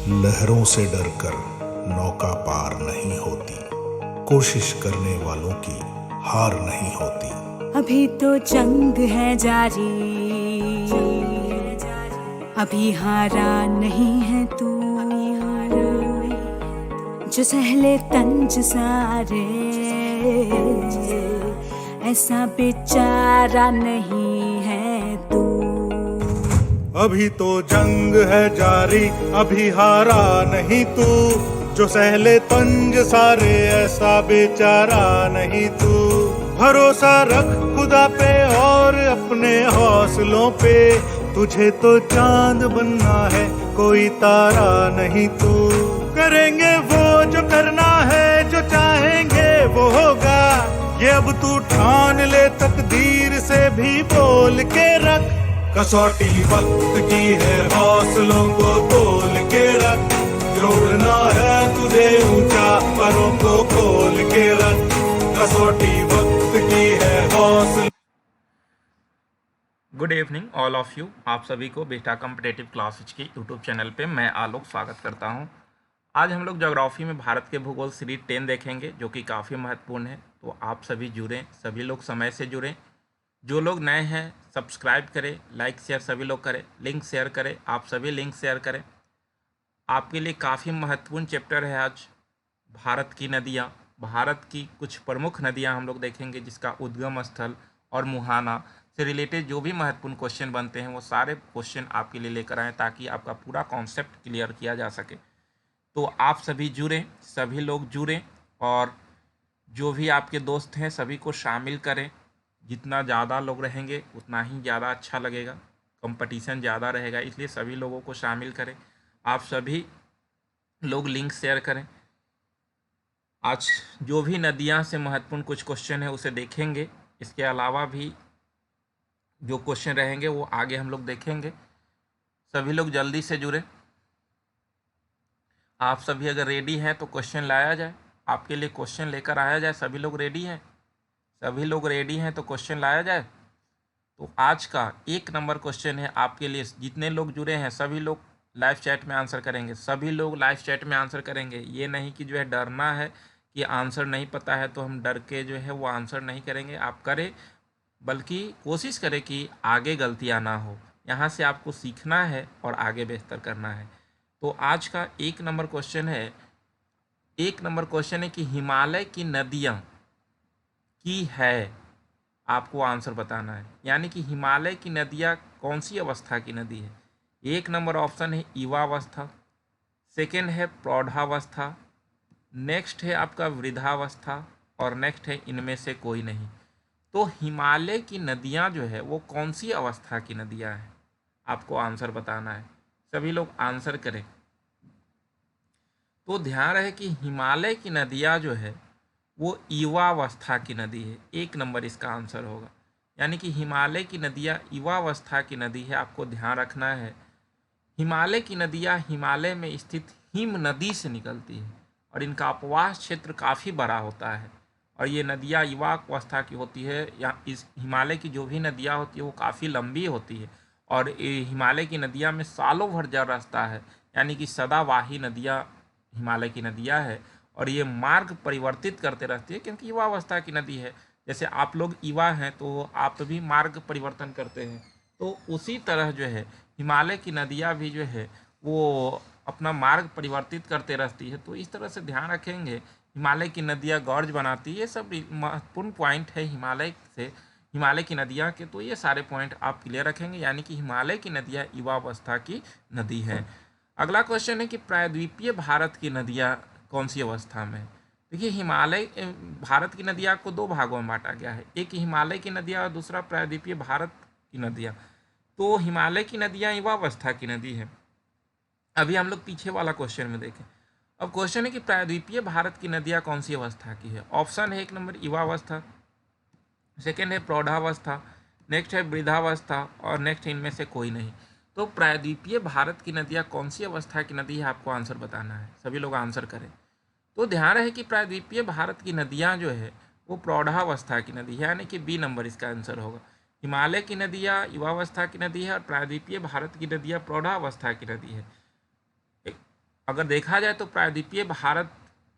लहरों से डरकर नौका पार नहीं होती, कोशिश करने वालों की हार नहीं होती। अभी तो जंग है जारी, अभी हारा नहीं है तू, जो सहले तंज सारे ऐसा बेचारा नहीं है तू। अभी तो जंग है जारी, अभी हारा नहीं तू, जो सहले तंज सारे ऐसा बेचारा नहीं तू। भरोसा रख खुदा पे और अपने हौसलों पे, तुझे तो चांद बनना है कोई तारा नहीं तू। करेंगे वो जो करना है, जो चाहेंगे वो होगा, ये अब तू ठान ले, तकदीर से भी बोल के रख। कसौटी वक्त की है, हौसलों को तोल के रख, जोड़ना है तुझे ऊंचा, परों को खोल के रख। कसौटी वक्त की है हौसलों। Good evening all of you. आप सभी को बेटा कॉम्पिटेटिव क्लासेज के यूट्यूब चैनल पे मैं आलोक स्वागत करता हूं। आज हम लोग ज्योग्राफी में भारत के भूगोल सीरीज 10 देखेंगे, जो कि काफ़ी महत्वपूर्ण है। तो आप सभी जुड़ें, सभी लोग समय से जुड़ें। जो लोग नए हैं सब्सक्राइब करें, लाइक शेयर सभी लोग करें, लिंक शेयर करें, आप सभी लिंक शेयर करें। आपके लिए काफ़ी महत्वपूर्ण चैप्टर है आज भारत की नदियाँ। भारत की कुछ प्रमुख नदियाँ हम लोग देखेंगे, जिसका उद्गम स्थल और मुहाना से रिलेटेड जो भी महत्वपूर्ण क्वेश्चन बनते हैं वो सारे क्वेश्चन आपके लिए लेकर आएँ, ताकि आपका पूरा कॉन्सेप्ट क्लियर किया जा सके। तो आप सभी जुड़ें, सभी लोग जुड़ें, और जो भी आपके दोस्त हैं सभी को शामिल करें। जितना ज़्यादा लोग रहेंगे उतना ही ज़्यादा अच्छा लगेगा, कंपटीशन ज़्यादा रहेगा, इसलिए सभी लोगों को शामिल करें। आप सभी लोग लिंक शेयर करें। आज जो भी नदियाँ से महत्वपूर्ण कुछ क्वेश्चन है उसे देखेंगे। इसके अलावा भी जो क्वेश्चन रहेंगे वो आगे हम लोग देखेंगे। सभी लोग जल्दी से जुड़े। आप सभी अगर रेडी हैं तो क्वेश्चन लाया जाए, आपके लिए क्वेश्चन लेकर आया जाए। सभी लोग रेडी हैं? सभी लोग रेडी हैं तो क्वेश्चन लाया जाए। तो आज का 1 नंबर क्वेश्चन है आपके लिए। जितने लोग जुड़े हैं सभी लोग लाइव चैट में आंसर करेंगे। सभी लोग लाइव चैट में आंसर करेंगे। ये नहीं कि जो है डरना है कि आंसर नहीं पता है तो हम डर के जो है वो आंसर नहीं करेंगे। आप करें, बल्कि कोशिश करें कि आगे गलतियाँ ना हो। यहाँ से आपको सीखना है और आगे बेहतर करना है। तो आज का 1 नंबर क्वेश्चन है। 1 नंबर क्वेश्चन है कि हिमालय की नदियाँ की है, आपको आंसर बताना है। यानी कि हिमालय की नदियाँ कौन सी अवस्था की नदी है। 1 नंबर ऑप्शन है युवावस्था, सेकेंड है प्रौढ़ावस्था, नेक्स्ट है आपका वृद्धावस्था, और नेक्स्ट है इनमें से कोई नहीं। तो हिमालय की नदियाँ जो है वो कौन सी अवस्था की नदियाँ हैं, आपको आंसर बताना है। सभी लोग आंसर करें। तो ध्यान रहे कि हिमालय की नदियाँ जो है वो युवावस्था की नदी है। 1 नंबर इसका आंसर होगा। यानी कि हिमालय की नदियाँ युवावस्था की नदी है, आपको ध्यान रखना है। हिमालय की नदियाँ हिमालय में स्थित हिम नदी से निकलती है, और इनका अपवास क्षेत्र काफ़ी बड़ा होता है, और ये नदियाँ युवावस्था की होती है। या इस हिमालय की जो भी नदियाँ होती है वो काफ़ी लंबी होती है, और हिमालय की नदियाँ में सालों भर जल रहता है। यानी कि सदावाही नदियाँ हिमालय की नदियाँ है, और ये मार्ग परिवर्तित करते रहती है, क्योंकि युवावस्था की नदी है। जैसे आप लोग युवा हैं तो आप भी मार्ग परिवर्तन करते हैं, तो उसी तरह जो है हिमालय की नदियाँ भी जो है वो अपना मार्ग परिवर्तित करते रहती है। तो इस तरह से ध्यान रखेंगे। हिमालय की नदियाँ गॉर्ज बनाती है, ये सब महत्वपूर्ण पॉइंट है हिमालय की नदियाँ के। तो ये सारे पॉइंट आप क्लियर रखेंगे। यानी कि हिमालय की नदियाँ युवावस्था की नदी है। अगला क्वेश्चन है कि प्रायद्वीपीय भारत की नदियाँ कौन सी अवस्था में है। देखिए, भारत की नदियाँ को 2 भागों में बांटा गया है। एक हिमालय की नदियाँ और दूसरा प्रायद्वीपीय भारत की नदियाँ। तो हिमालय की नदियाँ युवावस्था की नदी है। अभी हम लोग पीछे वाला क्वेश्चन में देखें। अब क्वेश्चन है कि प्रायद्वीपीय भारत की नदियाँ कौन सी अवस्था की है। ऑप्शन है 1 नंबर युवावस्था, सेकेंड है प्रौढ़ावस्था, नेक्स्ट है वृद्धावस्था, और नेक्स्ट इनमें से कोई नहीं। तो प्रायद्वीपीय भारत की नदियाँ कौन सी अवस्था की नदी है, आपको आंसर बताना है। सभी लोग आंसर करें। तो ध्यान रहे कि प्रायद्वीपीय भारत की नदियाँ जो है वो प्रौढ़ावस्था की नदी है। यानी कि बी नंबर इसका आंसर होगा। हिमालय की नदियाँ युवावस्था की नदी है, और प्रायद्वीपीय भारत की नदियाँ प्रौढ़ावस्था की नदी है। अगर देखा जाए तो प्रायद्वीपीय भारत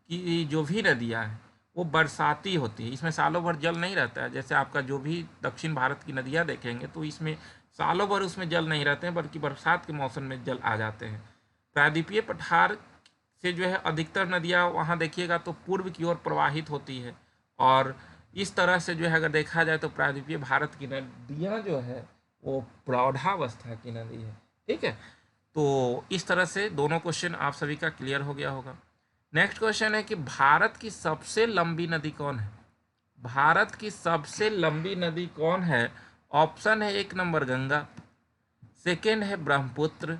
की जो भी नदियाँ हैं वो बरसाती होती है, इसमें सालों भर जल नहीं रहता है। जैसे आपका जो भी दक्षिण भारत की नदियाँ देखेंगे तो इसमें सालों भर उसमें जल नहीं रहते हैं, बल्कि बरसात के मौसम में जल आ जाते हैं। प्रायद्वीपीय पठार से जो है अधिकतर नदियाँ वहाँ देखिएगा तो पूर्व की ओर प्रवाहित होती है, और इस तरह से जो है अगर देखा जाए तो प्रायद्वीपीय भारत की नदियाँ जो है वो प्रौढ़ावस्था की नदी है। ठीक है, तो इस तरह से दोनों क्वेश्चन आप सभी का क्लियर हो गया होगा। नेक्स्ट क्वेश्चन है कि भारत की सबसे लंबी नदी कौन है? भारत की सबसे लंबी नदी कौन है? ऑप्शन है 1 नंबर गंगा, सेकेंड है ब्रह्मपुत्र,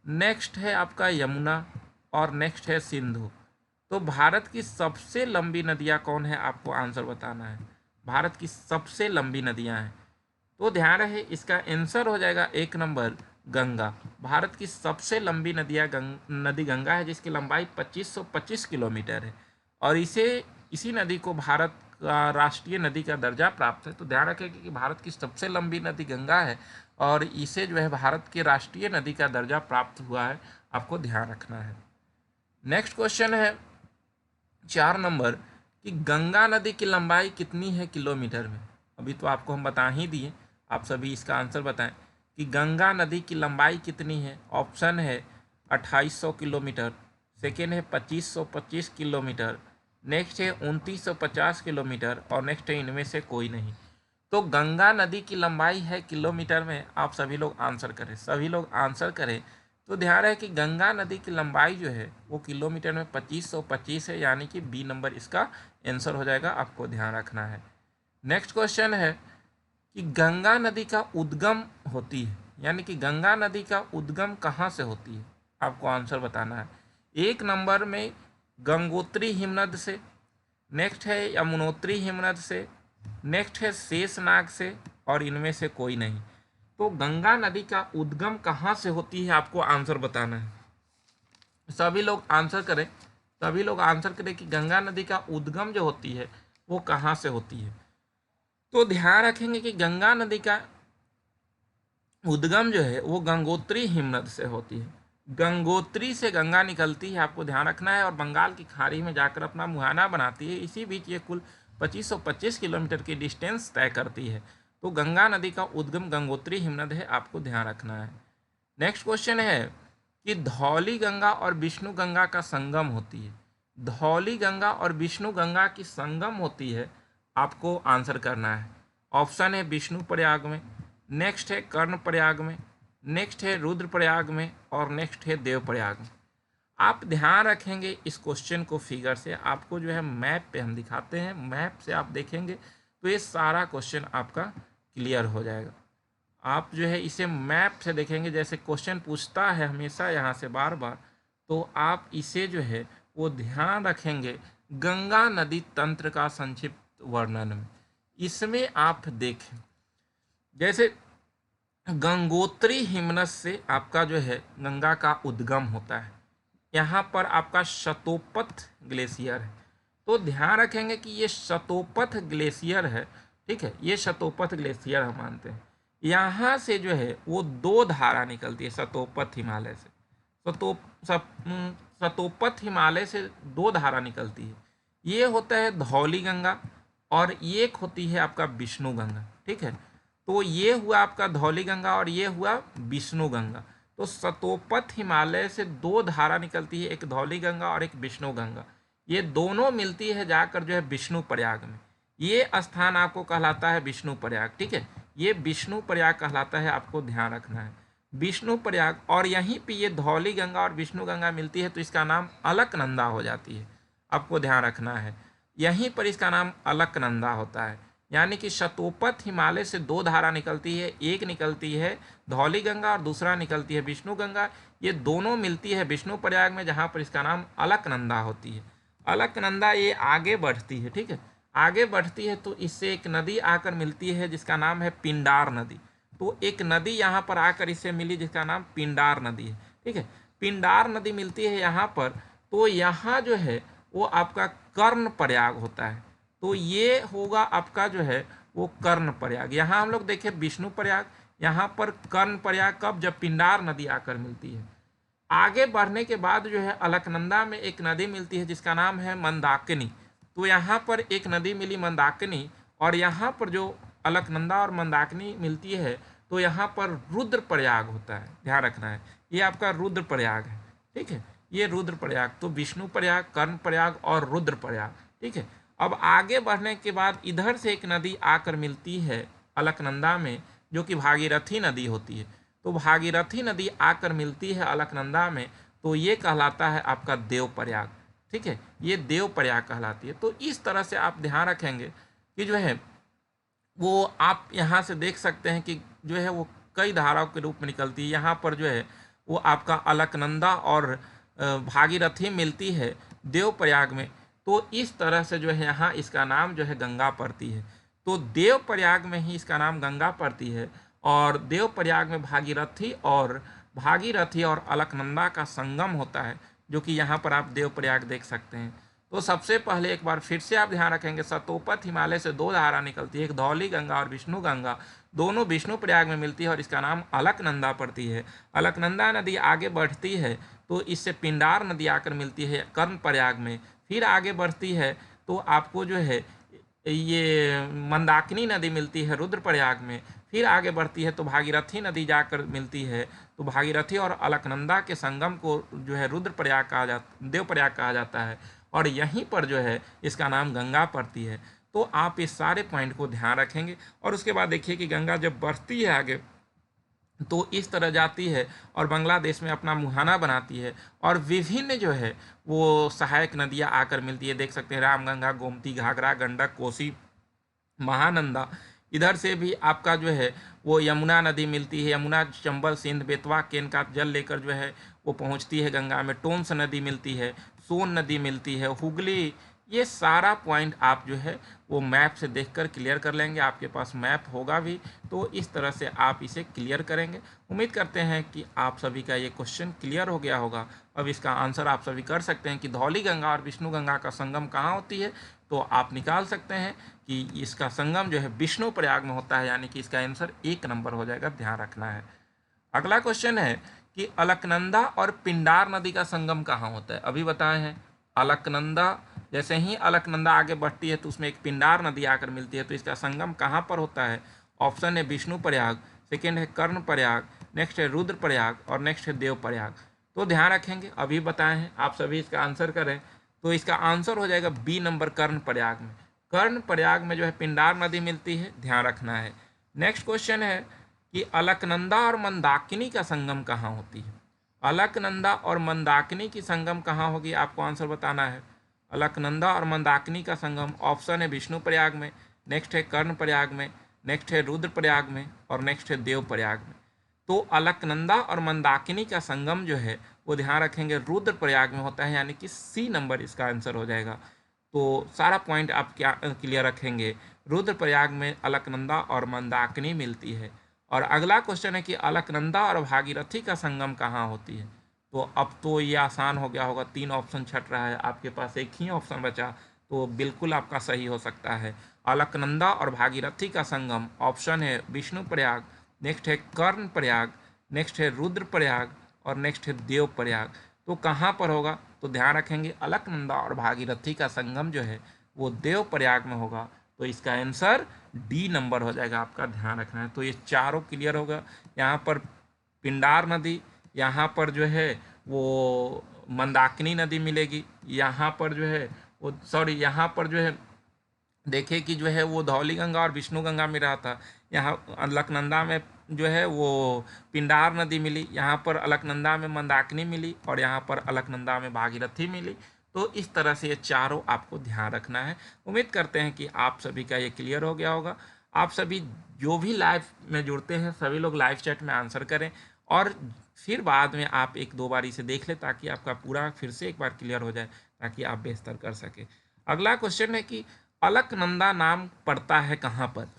नेक्स्ट है आपका यमुना, और नेक्स्ट है सिंधु। तो भारत की सबसे लंबी नदियाँ कौन है, आपको आंसर बताना है। भारत की सबसे लंबी नदियाँ हैं, तो ध्यान रहे इसका आंसर हो जाएगा 1 नंबर गंगा। भारत की सबसे लंबी नदी गंगा है, जिसकी लंबाई 2525 किलोमीटर है, और इसी नदी को भारत का राष्ट्रीय नदी का दर्जा प्राप्त है। तो ध्यान रखें कि भारत की सबसे लंबी नदी गंगा है, और इसे जो है भारत के राष्ट्रीय नदी का दर्जा प्राप्त हुआ है, आपको ध्यान रखना है। नेक्स्ट क्वेश्चन है 4 नंबर कि गंगा नदी की लंबाई कितनी है किलोमीटर में? अभी तो आपको हम बता ही दिए, आप सभी इसका आंसर बताएं कि गंगा नदी की लंबाई कितनी है। ऑप्शन है 2800 किलोमीटर, सेकेंड है 2525 किलोमीटर, नेक्स्ट है 2950 किलोमीटर, और नेक्स्ट है इनमें से कोई नहीं। तो गंगा नदी की लंबाई है किलोमीटर में, आप सभी लोग आंसर करें, सभी लोग आंसर करें। तो ध्यान रहे कि गंगा नदी की लंबाई जो है वो किलोमीटर में 2525 है, यानी कि बी नंबर इसका आंसर हो जाएगा, आपको ध्यान रखना है। नेक्स्ट क्वेश्चन है कि गंगा नदी का उद्गम होती है, यानी कि गंगा नदी का उद्गम कहाँ से होती है, आपको आंसर बताना है। 1 नंबर में गंगोत्री हिमनद से, नेक्स्ट है यमुनोत्री हिमनद से, नेक्स्ट है शेषनाग से, और इनमें से कोई नहीं। तो गंगा नदी का उद्गम कहाँ से होती है, आपको आंसर बताना है। सभी लोग आंसर करें, सभी लोग आंसर करें कि गंगा नदी का उद्गम जो होती है वो कहाँ से होती है। तो ध्यान रखेंगे कि गंगा नदी का उद्गम जो है वो गंगोत्री हिमनद से होती है। गंगोत्री से गंगा निकलती है, आपको ध्यान रखना है, और बंगाल की खाड़ी में जाकर अपना मुहाना बनाती है। इसी बीच ये कुल 2525 किलोमीटर की डिस्टेंस तय करती है। तो गंगा नदी का उद्गम गंगोत्री हिमनद है, आपको ध्यान रखना है। नेक्स्ट क्वेश्चन है कि धौली गंगा और विष्णु गंगा का संगम होती है। धौली गंगा और विष्णु गंगा की संगम होती है, आपको आंसर करना है। ऑप्शन है विष्णु प्रयाग में, नेक्स्ट है कर्ण प्रयाग में, नेक्स्ट है रुद्र प्रयाग में, और नेक्स्ट है देव प्रयाग में। आप ध्यान रखेंगे इस क्वेश्चन को फिगर से, आपको जो है मैप पे हम दिखाते हैं, मैप से आप देखेंगे तो ये सारा क्वेश्चन आपका क्लियर हो जाएगा। आप जो है इसे मैप से देखेंगे, जैसे क्वेश्चन पूछता है हमेशा यहाँ से बार बार, तो आप इसे जो है वो ध्यान रखेंगे गंगा नदी तंत्र का संक्षिप्त वर्णन में। इसमें आप देखें जैसे गंगोत्री हिमनद से आपका जो है गंगा का उद्गम होता है, यहाँ पर आपका शतोपथ ग्लेशियर है। तो ध्यान रखेंगे कि ये शतोपथ ग्लेशियर है, ठीक है, ये शतोपथ ग्लेशियर हम मानते हैं। यहाँ से जो है वो 2 धारा निकलती है शतोपथ हिमालय से, शतोपथ हिमालय से 2 धारा निकलती है। ये होता है धौली गंगा, और ये होती है आपका विष्णु गंगा। ठीक है, तो ये हुआ आपका धौली गंगा और ये हुआ विष्णु गंगा। तो शतोपथ हिमालय से 2 धारा निकलती है, एक धौली गंगा और एक विष्णु गंगा। ये दोनों मिलती है जाकर जो है विष्णु प्रयाग में। ये स्थान आपको कहलाता है विष्णु प्रयाग। ठीक है, ये विष्णु प्रयाग कहलाता है, आपको ध्यान रखना है विष्णु प्रयाग। और यहीं पे ये धौली गंगा और विष्णु गंगा मिलती है तो इसका नाम अलकनंदा हो जाती है, आपको ध्यान रखना है। यहीं पर इसका नाम अलकनंदा होता है। यानी कि शतोपथ हिमालय से 2 धारा निकलती है, एक निकलती है धौली गंगा और दूसरा निकलती है विष्णु गंगा। ये दोनों मिलती है विष्णु प्रयाग में, जहाँ पर इसका नाम अलकनंदा होती है। अलकनंदा ये आगे बढ़ती है, ठीक है, आगे बढ़ती है तो इससे एक नदी आकर मिलती है जिसका नाम है पिंडार नदी। तो एक नदी यहाँ पर आकर इससे मिली जिसका नाम पिंडार नदी है। ठीक है, पिंडार नदी मिलती है यहाँ पर, तो यहाँ जो है वो आपका कर्ण प्रयाग होता है। तो ये होगा आपका जो है वो कर्ण प्रयाग। यहाँ हम लोग देखें विष्णु प्रयाग, यहाँ पर कर्ण प्रयाग कब, जब पिंडार नदी आकर मिलती है। आगे बढ़ने के बाद जो है अलकनंदा में एक नदी मिलती है जिसका नाम है मंदाकिनी। तो यहाँ पर एक नदी मिली मंदाकिनी, और यहाँ पर जो अलकनंदा और मंदाकिनी मिलती है तो यहाँ पर रुद्रप्रयाग होता है, ध्यान रखना है। ये आपका रुद्रप्रयाग है, ठीक है, ये रुद्रप्रयाग। तो विष्णु प्रयाग, कर्ण प्रयाग और रुद्रप्रयाग, ठीक है। अब आगे बढ़ने के बाद इधर से एक नदी आकर मिलती है अलकनंदा में, जो कि भागीरथी नदी होती है। तो भागीरथी नदी आकर मिलती है अलकनंदा में, तो ये कहलाता है आपका देवप्रयाग, ठीक है, ये देवप्रयाग कहलाती है। तो इस तरह से आप ध्यान रखेंगे कि जो है वो आप यहाँ से देख सकते हैं कि जो है वो कई धाराओं के रूप में निकलती है। यहाँ पर जो है वो आपका अलकनंदा और भागीरथी मिलती है देवप्रयाग में। तो इस तरह से जो है यहाँ इसका नाम जो है गंगा पड़ती है। तो देवप्रयाग में ही इसका नाम गंगा पड़ती है, और देवप्रयाग में भागीरथी और अलकनंदा का संगम होता है, जो कि यहाँ पर आप देवप्रयाग देख सकते हैं। तो सबसे पहले एक बार फिर से आप ध्यान रखेंगे, सतोपथ हिमालय से दो धारा निकलती है, एक धौली गंगा और विष्णु गंगा, दोनों विष्णु प्रयाग में मिलती है और इसका नाम अलकनंदा पड़ती है। अलकनंदा नदी आगे बढ़ती है तो इससे पिंडार नदी आकर मिलती है कर्ण प्रयाग में। फिर आगे बढ़ती है तो आपको जो है ये मंदाकिनी नदी मिलती है रुद्रप्रयाग में। फिर आगे बढ़ती है तो भागीरथी नदी जाकर मिलती है, तो भागीरथी और अलकनंदा के संगम को जो है देवप्रयाग कहा जाता है, और यहीं पर जो है इसका नाम गंगा पड़ती है। तो आप इस सारे पॉइंट को ध्यान रखेंगे। और उसके बाद देखिए कि गंगा जब बढ़ती है आगे तो इस तरह जाती है और बांग्लादेश में अपना मुहाना बनाती है, और विभिन्न जो है वो सहायक नदियाँ आकर मिलती है। देख सकते हैं रामगंगा, गोमती, घाघरा, गंडक, कोसी, महानंदा। इधर से भी आपका जो है वो यमुना नदी मिलती है। यमुना, चंबल, सिंध, बेतवा, केन का जल लेकर जो है वो पहुंचती है गंगा में। टोंस नदी मिलती है, सोन नदी मिलती है, हुगली। ये सारा पॉइंट आप जो है वो मैप से देखकर क्लियर कर लेंगे। आपके पास मैप होगा भी, तो इस तरह से आप इसे क्लियर करेंगे। उम्मीद करते हैं कि आप सभी का ये क्वेश्चन क्लियर हो गया होगा। अब इसका आंसर आप सभी कर सकते हैं कि धौली गंगा और विष्णु गंगा का संगम कहाँ होती है। तो आप निकाल सकते हैं कि इसका संगम जो है विष्णु प्रयाग में होता है, यानी कि इसका आंसर 1 नंबर हो जाएगा, ध्यान रखना है। अगला क्वेश्चन है कि अलकनंदा और पिंडार नदी का संगम कहाँ होता है। अभी बताए हैं अलकनंदा, जैसे ही अलकनंदा आगे बढ़ती है तो उसमें एक पिंडार नदी आकर मिलती है, तो इसका संगम कहाँ पर होता है। ऑप्शन है विष्णु प्रयाग, सेकेंड है कर्ण प्रयाग, नेक्स्ट है रुद्र प्रयाग और नेक्स्ट है देव प्रयाग। तो ध्यान रखेंगे, अभी बताए हैं, आप सभी इसका आंसर करें। तो इसका आंसर हो जाएगा बी नंबर, कर्ण प्रयाग में। कर्ण प्रयाग में जो है पिंडार नदी मिलती है, ध्यान रखना है। नेक्स्ट क्वेश्चन है कि अलकनंदा और मंदाकिनी का संगम कहाँ होती है। अलकनंदा और मंदाकिनी की संगम कहाँ होगी, आपको आंसर बताना है। अलकनंदा और मंदाकिनी का संगम, ऑप्शन है विष्णु प्रयाग में, नेक्स्ट है कर्ण प्रयाग में, नेक्स्ट है रुद्र प्रयाग में और नेक्स्ट है देव प्रयाग में। तो अलकनंदा और मंदाकिनी का संगम जो है वो ध्यान रखेंगे रुद्र प्रयाग में होता है, यानी कि सी नंबर इसका आंसर हो जाएगा। तो सारा पॉइंट आप क्या क्लियर रखेंगे, रुद्र प्रयाग में अलकनंदा और मंदाकिनी मिलती है। और अगला क्वेश्चन है कि अलकनंदा और भागीरथी का संगम कहाँ होती है। तो अब तो ये आसान हो गया होगा, 3 ऑप्शन छट रहा है, आपके पास एक ही ऑप्शन बचा, तो बिल्कुल आपका सही हो सकता है। अलकनंदा और भागीरथी का संगम, ऑप्शन है विष्णु प्रयाग, नेक्स्ट है कर्ण प्रयाग, नेक्स्ट है रुद्र प्रयाग और नेक्स्ट है देव प्रयाग। तो कहाँ पर होगा, तो ध्यान रखेंगे अलकनंदा और भागीरथी का संगम जो है वो देव प्रयाग में होगा। तो इसका आंसर डी नंबर हो जाएगा, आपका ध्यान रखना है। तो ये चारों क्लियर होगा। यहाँ पर पिंडार नदी, यहाँ पर जो है वो मंदाकिनी नदी मिलेगी, यहाँ पर जो है वो यहाँ पर जो है देखिए कि जो है वो धौली गंगा और विष्णु गंगा में रहा था। यहाँ अलकनंदा में जो है वो पिंडार नदी मिली, यहाँ पर अलकनंदा में मंदाकिनी मिली और यहाँ पर अलकनंदा में भागीरथी मिली। तो इस तरह से ये चारों आपको ध्यान रखना है। उम्मीद करते हैं कि आप सभी का ये क्लियर हो गया होगा। आप सभी जो भी लाइव में जुड़ते हैं सभी लोग लाइव चैट में आंसर करें, और फिर बाद में आप 1-2 बार इसे देख लें ताकि आपका पूरा फिर से एक बार क्लियर हो जाए, ताकि आप बेहतर कर सके। अगला क्वेश्चन है कि अलकनंदा नाम पड़ता है कहाँ पर।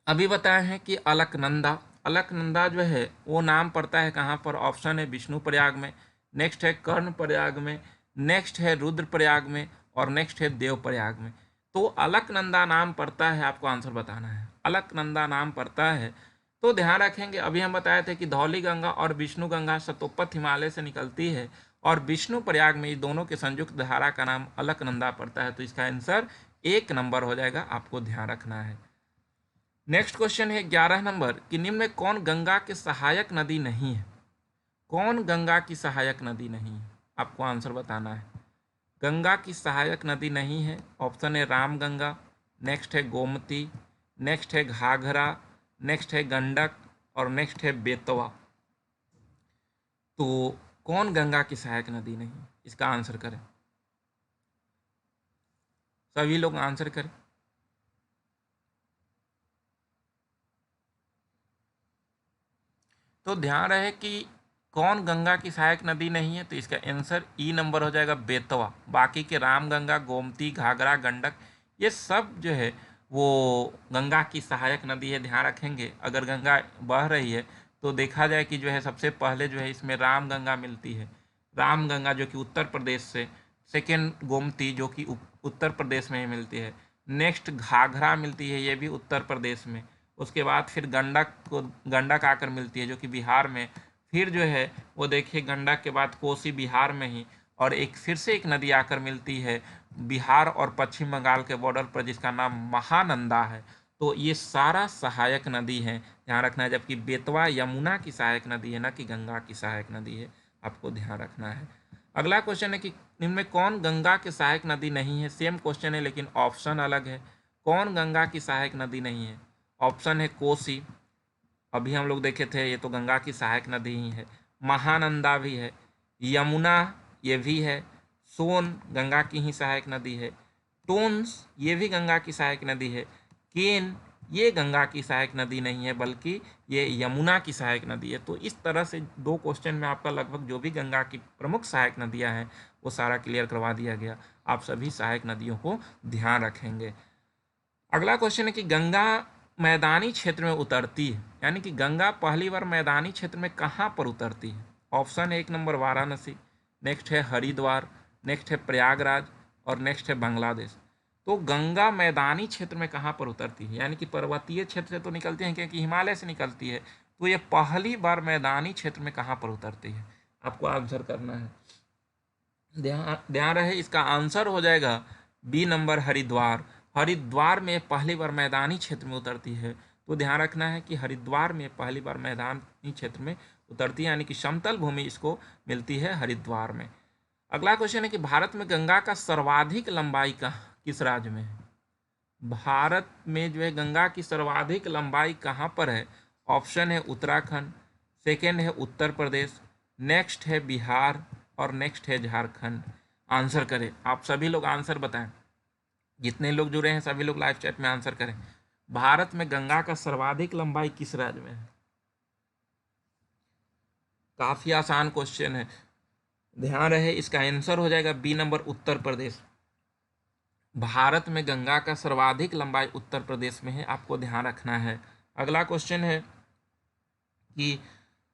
अभी बताए हैं कि अलकनंदा जो है वो नाम पड़ता है कहाँ पर। ऑप्शन है विष्णु प्रयाग में, नेक्स्ट है कर्ण प्रयाग में, नेक्स्ट है रुद्र प्रयाग में और नेक्स्ट है देव प्रयाग में। तो अलकनंदा नाम पड़ता है, आपको आंसर बताना है। अलकनंदा नाम पड़ता है तो ध्यान रखेंगे, अभी हम बताए थे कि धौली गंगा और विष्णु गंगा सतोपथ हिमालय से निकलती है और विष्णु प्रयाग में इस दोनों के संयुक्त धारा का नाम अलकनंदा पड़ता है। तो इसका आंसर 1 नंबर हो जाएगा, आपको ध्यान रखना है। नेक्स्ट क्वेश्चन है 11 नंबर कि निम्न में कौन गंगा के सहायक नदी नहीं है? कौन गंगा की सहायक नदी नहीं है, आपको आंसर बताना है। गंगा की सहायक नदी नहीं है, ऑप्शन है रामगंगा, नेक्स्ट है गोमती, नेक्स्ट है घाघरा, नेक्स्ट है गंडक और नेक्स्ट है बेतवा। तो कौन गंगा की सहायक नदी नहीं, इसका आंसर करें, सभी लोग आंसर करें। तो ध्यान रहे कि कौन गंगा की सहायक नदी नहीं है, तो इसका आंसर ई नंबर हो जाएगा, बेतवा। बाकी के रामगंगा, गोमती, घाघरा, गंडक ये सब जो है वो गंगा की सहायक नदी है। ध्यान रखेंगे, अगर गंगा बह रही है तो देखा जाए कि जो है सबसे पहले जो है इसमें रामगंगा मिलती है, रामगंगा जो कि उत्तर प्रदेश से, सेकेंड गोमती जो कि उत्तर प्रदेश में ही मिलती है, नेक्स्ट घाघरा मिलती है, ये भी उत्तर प्रदेश में, उसके बाद फिर गंडक आकर मिलती है जो कि बिहार में, फिर जो है वो देखिए गंडक के बाद कोसी बिहार में ही, और एक फिर से एक नदी आकर मिलती है बिहार और पश्चिम बंगाल के बॉर्डर पर जिसका नाम महानंदा है। तो ये सारा सहायक नदी है, ध्यान रखना है। जबकि बेतवा यमुना की सहायक नदी है, ना कि गंगा की सहायक नदी है, आपको ध्यान रखना है। अगला क्वेश्चन है कि इनमें कौन गंगा की सहायक नदी नहीं है? सेम क्वेश्चन है लेकिन ऑप्शन अलग है। कौन गंगा की सहायक नदी नहीं है? ऑप्शन है कोसी, अभी हम लोग देखे थे, ये तो गंगा की सहायक नदी ही है। महानंदा भी है, यमुना ये भी है, सोन गंगा की ही सहायक नदी है, टोन्स ये भी गंगा की सहायक नदी है, केन ये गंगा की सहायक नदी नहीं है बल्कि ये यमुना की सहायक नदी है। तो इस तरह से 2 क्वेश्चन में आपका लगभग जो भी गंगा की प्रमुख सहायक नदियां हैं वो सारा क्लियर करवा दिया गया। आप सभी सहायक नदियों को ध्यान रखेंगे। अगला क्वेश्चन है कि गंगा मैदानी क्षेत्र में उतरती है, यानी कि गंगा पहली बार मैदानी क्षेत्र में कहाँ पर उतरती है? ऑप्शन है 1 नंबर वाराणसी, नेक्स्ट है हरिद्वार, नेक्स्ट है प्रयागराज और नेक्स्ट है बांग्लादेश। तो गंगा मैदानी क्षेत्र में कहाँ पर उतरती है? यानी कि पर्वतीय क्षेत्र से तो निकलती है क्योंकि हिमालय से निकलती है, तो ये पहली बार मैदानी क्षेत्र में कहाँ पर उतरती है, आपको आंसर करना है। ध्यान रहे, इसका आंसर हो जाएगा बी नंबर हरिद्वार। हरिद्वार में पहली बार मैदानी क्षेत्र में उतरती है। तो ध्यान रखना है कि हरिद्वार में पहली बार मैदानी क्षेत्र में उतरती है, यानी कि समतल भूमि इसको मिलती है हरिद्वार में। अगला क्वेश्चन है कि भारत में गंगा का सर्वाधिक लंबाई किस राज्य में है? भारत में जो है गंगा की सर्वाधिक लंबाई कहाँ पर है? ऑप्शन है उत्तराखंड, सेकेंड है उत्तर प्रदेश, नेक्स्ट है बिहार और नेक्स्ट है झारखंड। आंसर करें, आप सभी लोग आंसर बताएं, जितने लोग जुड़े हैं सभी लोग लाइव चैट में आंसर करें। भारत में गंगा का सर्वाधिक लंबाई किस राज्य में है? काफी आसान क्वेश्चन है, ध्यान रहे, इसका आंसर हो जाएगा बी नंबर उत्तर प्रदेश। भारत में गंगा का सर्वाधिक लंबाई उत्तर प्रदेश में है, आपको ध्यान रखना है। अगला क्वेश्चन है कि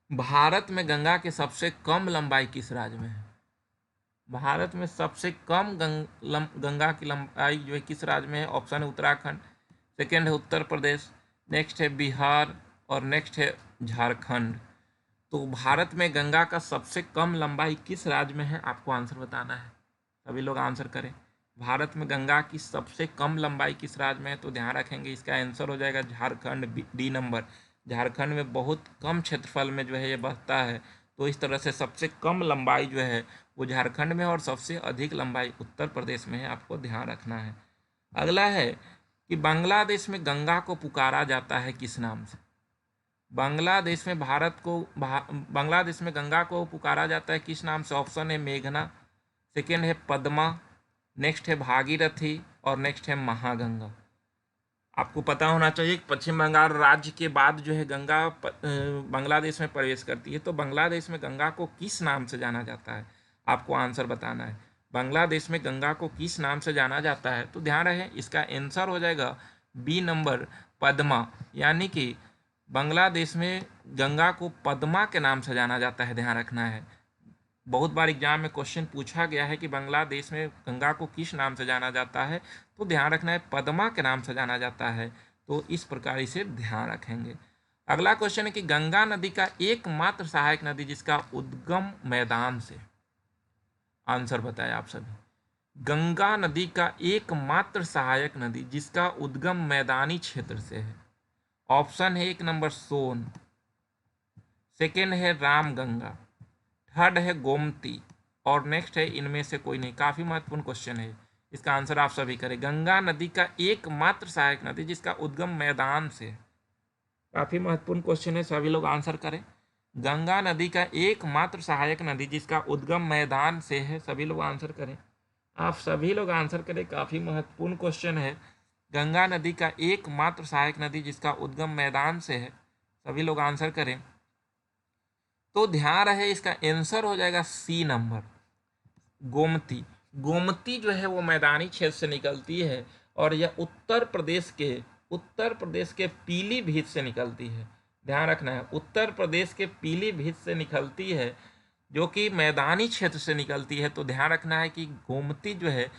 भारत में गंगा के सबसे कम लंबाई किस राज्य में है? भारत में सबसे कम गंगा की लंबाई जो है किस राज्य में है? ऑप्शन है उत्तराखंड, सेकेंड है उत्तर प्रदेश, नेक्स्ट है बिहार और नेक्स्ट है झारखंड। तो भारत में गंगा का सबसे कम लंबाई किस राज्य में है, आपको आंसर बताना है। सभी लोग आंसर करें, भारत में गंगा की सबसे कम लंबाई किस राज्य में है? तो ध्यान रखेंगे, इसका आंसर हो जाएगा झारखंड, डी नंबर। झारखंड में बहुत कम क्षेत्रफल में जो है ये बहता है, तो इस तरह से सबसे कम लंबाई जो है वो झारखंड में और सबसे अधिक लंबाई उत्तर प्रदेश में है, आपको ध्यान रखना है। अगला है कि बांग्लादेश में गंगा को पुकारा जाता है किस नाम से? बांग्लादेश में बांग्लादेश में गंगा को पुकारा जाता है किस नाम से? ऑप्शन है मेघना, सेकेंड है पद्मा, नेक्स्ट है भागीरथी और नेक्स्ट है महागंगा। आपको पता होना चाहिए कि पश्चिम बंगाल राज्य के बाद जो है गंगा बांग्लादेश में प्रवेश करती है। तो बांग्लादेश में गंगा को किस नाम से जाना जाता है, आपको आंसर बताना है। बांग्लादेश में गंगा को किस नाम से जाना जाता है? तो ध्यान रहे, इसका आंसर हो जाएगा बी नंबर पद्मा, यानी कि बांग्लादेश में गंगा को पद्मा के नाम से जाना जाता है, ध्यान रखना है। बहुत बार एग्जाम में क्वेश्चन पूछा गया है कि बांग्लादेश में गंगा को किस नाम से जाना जाता है, तो ध्यान रखना है पद्मा के नाम से जाना जाता है। तो इस प्रकार इसे ध्यान रखेंगे। अगला क्वेश्चन है कि गंगा नदी का एकमात्र सहायक नदी जिसका उद्गम मैदान से, आंसर बताएं आप सभी। गंगा नदी का एकमात्र सहायक नदी जिसका उद्गम मैदानी क्षेत्र से है। ऑप्शन है 1 नंबर सोन, सेकेंड है रामगंगा, थर्ड है गोमती और नेक्स्ट है इनमें से कोई नहीं। काफी महत्वपूर्ण क्वेश्चन है, इसका आंसर आप सभी करें। गंगा नदी का एकमात्र सहायक नदी जिसका उद्गम मैदान से है। काफी महत्वपूर्ण क्वेश्चन है, सभी लोग आंसर करें। गंगा नदी का एकमात्र सहायक नदी जिसका उद्गम मैदान से है, सभी लोग आंसर करें। आप सभी लोग आंसर करें, काफी महत्वपूर्ण क्वेश्चन है। गंगा नदी का एकमात्र सहायक नदी जिसका उद्गम मैदान से है, सभी लोग आंसर करें। तो ध्यान रहे इसका आंसर हो जाएगा सी नंबर, गोमती। गोमती जो है वो मैदानी क्षेत्र से निकलती है और यह उत्तर प्रदेश के पीलीभीत से निकलती है। ध्यान रखना है, उत्तर प्रदेश के पीलीभीत से निकलती है, जो कि मैदानी क्षेत्र से निकलती है। तो ध्यान रखना है कि गोमती जो है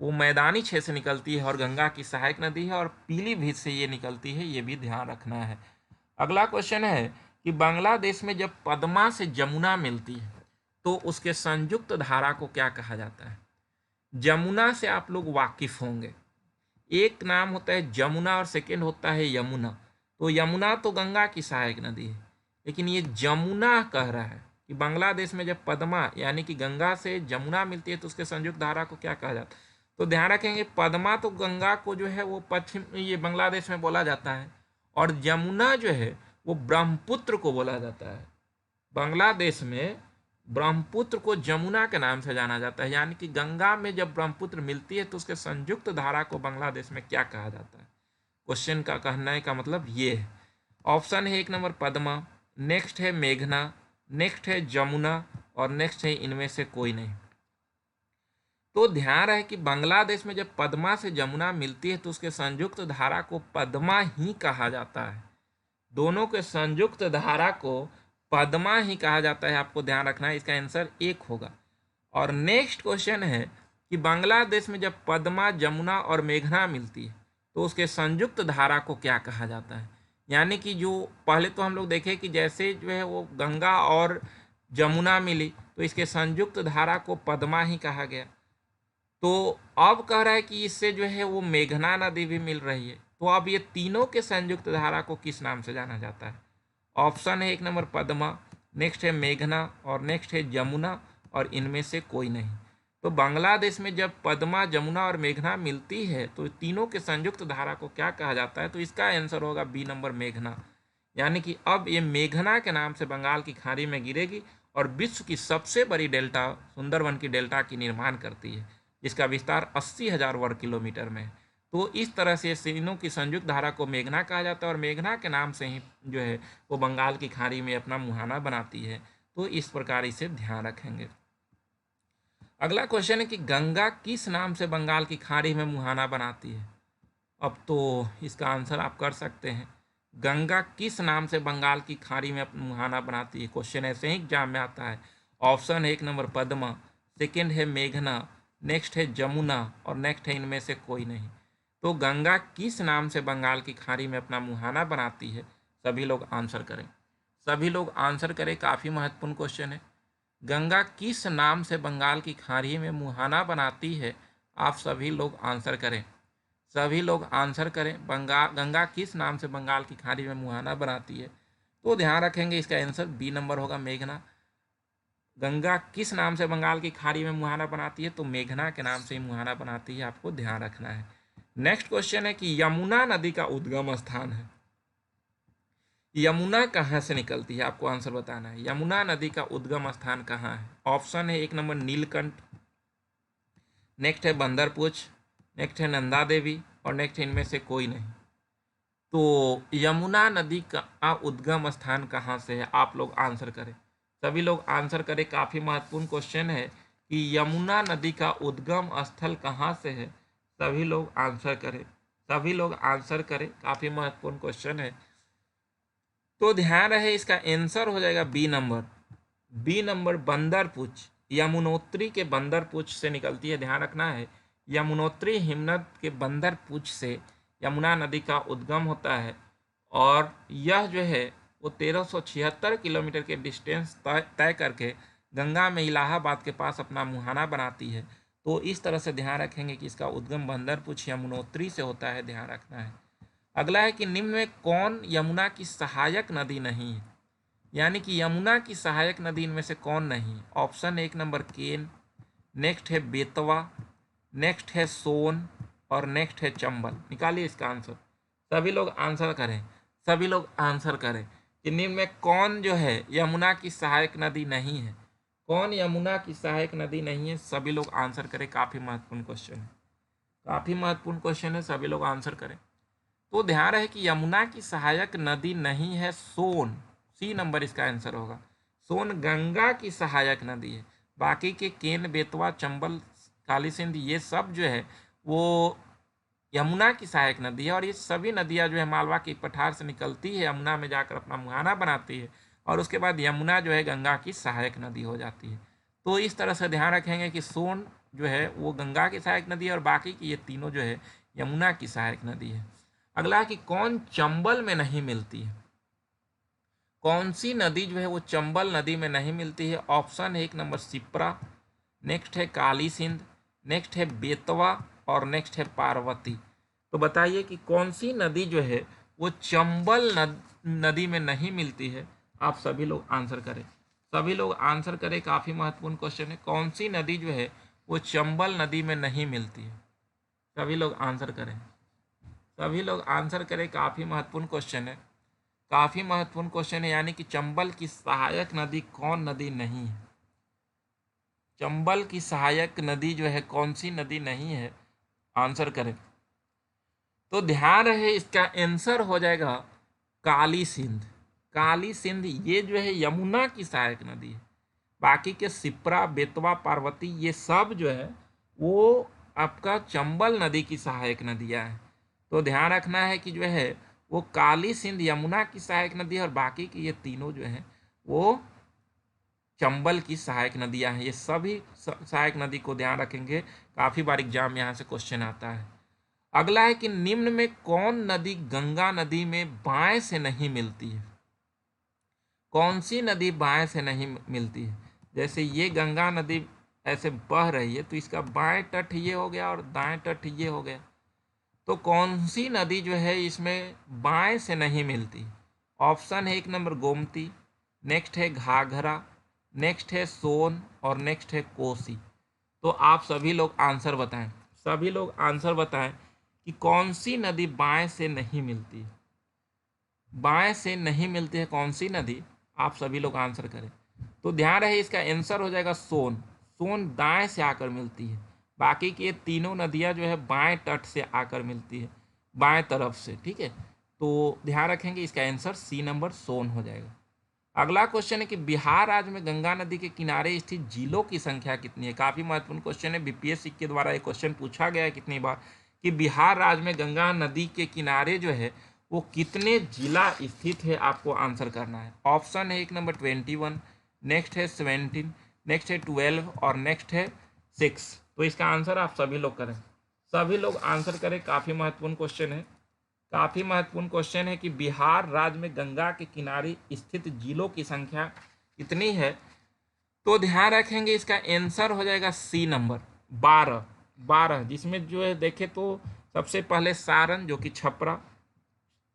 वो मैदानी क्षेत्र से निकलती है और गंगा की सहायक नदी है और पीलीभीत से ये निकलती है, ये भी ध्यान रखना है। अगला क्वेश्चन है कि बांग्लादेश में जब पद्मा से जमुना मिलती है तो उसके संयुक्त धारा को क्या कहा जाता है। जमुना से आप लोग वाकिफ होंगे, एक नाम होता है जमुना और सेकेंड होता है यमुना। तो यमुना तो गंगा की सहायक नदी है, लेकिन ये जमुना कह रहा है कि बांग्लादेश में जब पद्मा यानी कि गंगा से जमुना मिलती है तो उसके संयुक्त धारा को क्या कहा जाता है। तो ध्यान रखेंगे, पद्मा तो गंगा को जो है वो पश्चिम ये बांग्लादेश में बोला जाता है और जमुना जो है वो ब्रह्मपुत्र को बोला जाता है। बांग्लादेश में ब्रह्मपुत्र को जमुना के नाम से जाना जाता है, यानी कि गंगा में जब ब्रह्मपुत्र मिलती है तो उसके संयुक्त धारा को बांग्लादेश में क्या कहा जाता है। क्वेश्चन का कहने का मतलब ये है। ऑप्शन है 1 नंबर पद्मा, नेक्स्ट है मेघना, नेक्स्ट है जमुना और नेक्स्ट है इनमें से कोई नहीं। तो ध्यान रहे कि बांग्लादेश में जब पद्मा से जमुना मिलती है तो उसके संयुक्त धारा को पद्मा ही कहा जाता है। दोनों के संयुक्त धारा को पद्मा ही कहा जाता है, आपको ध्यान रखना है। इसका आंसर 1 होगा। और नेक्स्ट क्वेश्चन है कि बांग्लादेश में जब पद्मा, जमुना और मेघना मिलती है तो उसके संयुक्त धारा को क्या कहा जाता है। यानी कि जो पहले तो हम लोग देखें कि जैसे जो है वो गंगा और जमुना मिली तो इसके संयुक्त धारा को पद्मा ही कहा गया। तो अब कह रहा है कि इससे जो है वो मेघना नदी भी मिल रही है, तो अब ये तीनों के संयुक्त धारा को किस नाम से जाना जाता है। ऑप्शन है 1 नंबर पद्मा, नेक्स्ट है मेघना और नेक्स्ट है जमुना और इनमें से कोई नहीं। तो बांग्लादेश में जब पद्मा, जमुना और मेघना मिलती है तो तीनों के संयुक्त धारा को क्या कहा जाता है। तो इसका आंसर होगा बी नंबर मेघना। यानी कि अब ये मेघना के नाम से बंगाल की खाड़ी में गिरेगी और विश्व की सबसे बड़ी डेल्टा सुंदरवन की डेल्टा की निर्माण करती है, जिसका विस्तार 80,000 वर्ग किलोमीटर में है। तो इस तरह से तीनों की संयुक्त धारा को मेघना कहा जाता है और मेघना के नाम से ही जो है वो बंगाल की खाड़ी में अपना मुहाना बनाती है। तो इस प्रकार इसे ध्यान रखेंगे। अगला क्वेश्चन है कि गंगा किस नाम से बंगाल की खाड़ी में मुहाना बनाती है। अब तो इसका आंसर आप कर सकते हैं, गंगा किस नाम से बंगाल की खाड़ी में मुहाना बनाती है। क्वेश्चन ऐसे ही एग्जाम में आता है। ऑप्शन है 1 नंबर पद्मा, सेकेंड है मेघना, नेक्स्ट है जमुना और नेक्स्ट है इनमें से कोई नहीं। तो गंगा किस नाम से बंगाल की खाड़ी में अपना मुहाना बनाती है, सभी लोग आंसर करें। सभी लोग आंसर करें, काफ़ी महत्वपूर्ण क्वेश्चन है। गंगा किस नाम से बंगाल की खाड़ी में मुहाना बनाती है, आप सभी लोग आंसर करें। सभी लोग आंसर करें, गंगा किस नाम से बंगाल की खाड़ी में मुहाना बनाती है। तो ध्यान रखेंगे इसका आंसर बी नंबर होगा मेघना। गंगा किस नाम से बंगाल की खाड़ी में मुहाना बनाती है, तो मेघना के नाम से ही मुहाना बनाती है, आपको ध्यान रखना है। नेक्स्ट क्वेश्चन है कि यमुना नदी का उद्गम स्थान है। यमुना कहाँ से निकलती है, आपको आंसर बताना है। यमुना नदी का उद्गम स्थान कहाँ है। ऑप्शन है 1 नंबर नीलकंठ, नेक्स्ट है बंदरपुछ, नेक्स्ट है नंदा देवी और नेक्स्ट इनमें से कोई नहीं। तो यमुना नदी का उद्गम स्थान कहाँ से है, आप लोग आंसर करें। सभी लोग आंसर करें, काफ़ी महत्वपूर्ण क्वेश्चन है कि यमुना नदी का उद्गम स्थल कहाँ से है। सभी लोग आंसर करें, सभी लोग आंसर करें, काफ़ी महत्वपूर्ण क्वेश्चन है। तो ध्यान रहे इसका आंसर हो जाएगा बी नंबर बंदरपुछ। यमुनोत्री के बंदरपुछ से निकलती है, ध्यान रखना है। यमुनोत्री हिमनद के बंदरपुछ से यमुना नदी का उद्गम होता है और यह जो है वो 1376 किलोमीटर के डिस्टेंस तय करके गंगा में इलाहाबाद के पास अपना मुहाना बनाती है। तो इस तरह से ध्यान रखेंगे कि इसका उद्गम बंदरपुर यमुनोत्री से होता है, ध्यान रखना है। अगला है कि निम्न में कौन यमुना की सहायक नदी नहीं है, यानी कि यमुना की सहायक नदी इनमें से कौन नहीं है। ऑप्शन 1 नंबर केन, नेक्स्ट है बेतवा, नेक्स्ट है सोन और नेक्स्ट है चंबल। निकालिए इसका आंसर, सभी लोग आंसर करें, सभी लोग आंसर करें कि निम्न में कौन जो है यमुना की सहायक नदी नहीं है, कौन यमुना की सहायक नदी नहीं है। सभी लोग आंसर करें, काफ़ी महत्वपूर्ण क्वेश्चन है, काफ़ी महत्वपूर्ण क्वेश्चन है, सभी लोग आंसर करें। तो ध्यान रहे कि यमुना की सहायक नदी नहीं है सोन, सी नंबर इसका आंसर होगा। सोन गंगा की सहायक नदी है। बाकी के केन, बेतवा, चंबल, काली सिंध ये सब जो है वो यमुना की सहायक नदी है। और ये सभी नदियाँ जो है मालवा की पठार से निकलती है, यमुना में जाकर अपना मुहाना बनाती है और उसके बाद यमुना जो है गंगा की सहायक नदी हो जाती है। तो इस तरह से ध्यान रखेंगे कि सोन जो है वो गंगा की सहायक नदी है और बाकी की ये तीनों जो है यमुना की सहायक नदी है। अगला कि कौन चंबल में नहीं मिलती है, कौन सी नदी जो है वो चंबल नदी में नहीं मिलती है। ऑप्शन 1 नंबर सिप्रा, नेक्स्ट है काली सिंध, नेक्स्ट है बेतवा और नेक्स्ट है पार्वती। तो बताइए कि कौन सी नदी जो है वो चंबल नदी में नहीं मिलती है। आप सभी लोग आंसर करें, सभी लोग आंसर करें, काफ़ी महत्वपूर्ण क्वेश्चन है। कौन सी नदी जो है वो चंबल नदी में नहीं मिलती है, सभी लोग आंसर करें, सभी लोग आंसर करें, काफ़ी महत्वपूर्ण क्वेश्चन है, काफ़ी महत्वपूर्ण क्वेश्चन है। यानी कि चंबल की सहायक नदी कौन नदी नहीं है, चंबल की सहायक नदी जो है कौन सी नदी नहीं है, आंसर करें। तो ध्यान रहे इसका आंसर हो जाएगा काली सिंध। काली सिंध ये जो है यमुना की सहायक नदी है। बाकी के सिप्रा, बेतवा, पार्वती ये सब जो है वो आपका चंबल नदी की सहायक नदियाँ हैं। तो ध्यान रखना है कि जो है वो काली सिंध यमुना की सहायक नदी है और बाकी की ये तीनों जो हैं वो चंबल की सहायक नदियां हैं। ये सभी सहायक नदी को ध्यान रखेंगे, काफ़ी बार एग्जाम यहाँ से क्वेश्चन आता है। अगला है कि निम्न में कौन नदी गंगा नदी में बाएं से नहीं मिलती है, कौन सी नदी बाएं से नहीं मिलती है। जैसे ये गंगा नदी ऐसे बह रही है तो इसका बाएं तट ये हो गया और दाएं तट ये हो गया। तो कौन सी नदी जो है इसमें बाएं से नहीं मिलती। ऑप्शन है 1 नंबर गोमती, नेक्स्ट है घाघरा, नेक्स्ट है सोन और नेक्स्ट है कोसी। तो आप सभी लोग आंसर बताएं, सभी लोग आंसर बताएं कि कौन सी नदी बाएं से नहीं मिलती है, बाएं से नहीं मिलती है कौन सी नदी, आप सभी लोग आंसर करें। तो ध्यान रहे इसका आंसर हो जाएगा सोन। सोन दाएं से आकर मिलती है, बाकी की ये तीनों नदियां जो है बाएं तट से आकर मिलती है, बाएं तरफ से, ठीक है। तो ध्यान रखेंगे इसका आंसर सी नंबर सोन हो जाएगा। अगला क्वेश्चन है कि बिहार राज्य में गंगा नदी के किनारे स्थित जिलों की संख्या कितनी है। काफ़ी महत्वपूर्ण क्वेश्चन है, बीपीएससी के द्वारा एक क्वेश्चन पूछा गया है कितनी बार कि बिहार राज्य में गंगा नदी के किनारे जो है वो कितने जिला स्थित है, आपको आंसर करना है। ऑप्शन है 1 नंबर 21, नेक्स्ट है 17, नेक्स्ट है 12 और नेक्स्ट है 6। तो इसका आंसर आप सभी लोग करें, सभी लोग आंसर करें, काफ़ी महत्वपूर्ण क्वेश्चन है, काफ़ी महत्वपूर्ण क्वेश्चन है कि बिहार राज्य में गंगा के किनारे स्थित जिलों की संख्या कितनी है। तो ध्यान रखेंगे इसका आंसर हो जाएगा सी नंबर 12, जिसमें जो है देखें तो सबसे पहले सारण जो कि छपरा,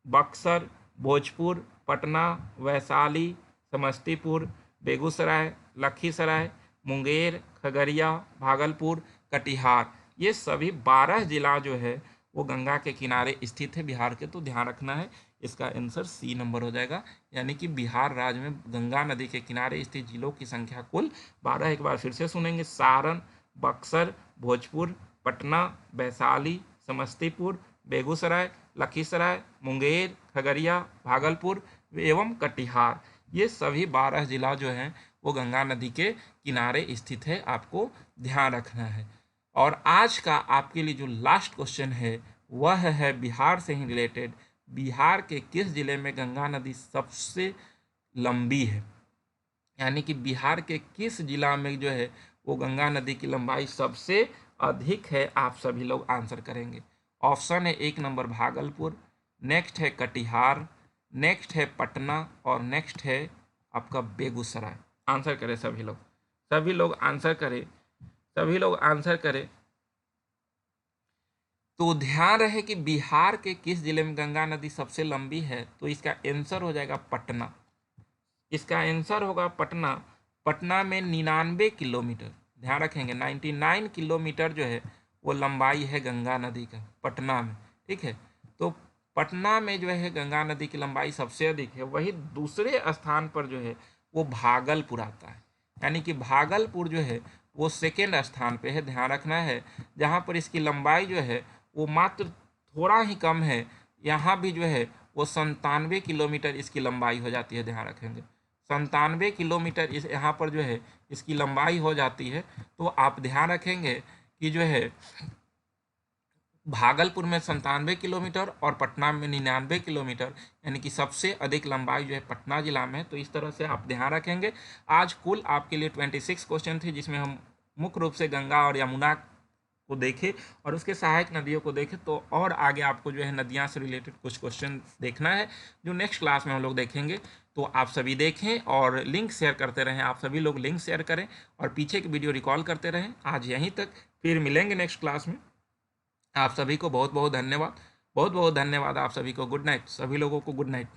बक्सर, भोजपुर, पटना, वैशाली, समस्तीपुर, बेगूसराय, लखीसराय, मुंगेर, खगड़िया, भागलपुर, कटिहार, ये सभी 12 जिला जो है वो गंगा के किनारे स्थित है बिहार के। तो ध्यान रखना है इसका आंसर सी नंबर हो जाएगा। यानी कि बिहार राज्य में गंगा नदी के किनारे स्थित जिलों की संख्या कुल 12। एक बार फिर से सुनेंगे, सारण, बक्सर, भोजपुर, पटना, वैशाली, समस्तीपुर, बेगूसराय, लखीसराय, मुंगेर, खगड़िया, भागलपुर एवं कटिहार, ये सभी 12 जिला जो हैं वो गंगा नदी के किनारे स्थित है, आपको ध्यान रखना है। और आज का आपके लिए जो लास्ट क्वेश्चन है वह है बिहार से ही रिलेटेड, बिहार के किस जिले में गंगा नदी सबसे लंबी है, यानी कि बिहार के किस जिला में जो है वो गंगा नदी की लंबाई सबसे अधिक है, आप सभी लोग आंसर करेंगे। ऑप्शन है 1 नंबर भागलपुर, नेक्स्ट है कटिहार, नेक्स्ट है पटना और नेक्स्ट है आपका बेगूसराय। आंसर करें सभी लोग, सभी लोग आंसर करें, सभी लोग आंसर करें। तो ध्यान रहे कि बिहार के किस जिले में गंगा नदी सबसे लंबी है, तो इसका आंसर हो जाएगा पटना। इसका आंसर होगा पटना। पटना में 99 किलोमीटर, ध्यान रखेंगे 99 किलोमीटर जो है वो लंबाई है गंगा नदी का पटना में, ठीक है। तो पटना में जो है गंगा नदी की लंबाई सबसे अधिक है। वही दूसरे स्थान पर जो है वो भागलपुर आता है, यानी कि भागलपुर जो है वो सेकेंड स्थान पे है, ध्यान रखना है। जहाँ पर इसकी लंबाई जो है वो मात्र थोड़ा ही कम है, यहाँ भी जो है वो 97 किलोमीटर इसकी लंबाई हो जाती है, ध्यान रखेंगे 97 किलोमीटर इस यहाँ पर जो है इसकी लंबाई हो जाती है। तो आप ध्यान रखेंगे कि जो है भागलपुर में 97 किलोमीटर और पटना में 99 किलोमीटर, यानी कि सबसे अधिक लंबाई जो है पटना जिला में है। तो इस तरह से आप ध्यान रखेंगे। आज कुल आपके लिए 26 क्वेश्चन थे, जिसमें हम मुख्य रूप से गंगा और यमुना को देखे और उसके सहायक नदियों को देखे। तो और आगे आपको जो है नदियाँ से रिलेटेड कुछ क्वेश्चन देखना है, जो नेक्स्ट क्लास में हम लोग देखेंगे। तो आप सभी देखें और लिंक शेयर करते रहें, आप सभी लोग लिंक शेयर करें और पीछे की वीडियो रिकॉल करते रहें। आज यहीं तक, फिर मिलेंगे नेक्स्ट क्लास में। आप सभी को बहुत बहुत धन्यवाद, बहुत बहुत धन्यवाद आप सभी को। गुड नाइट, सभी लोगों को गुड नाइट।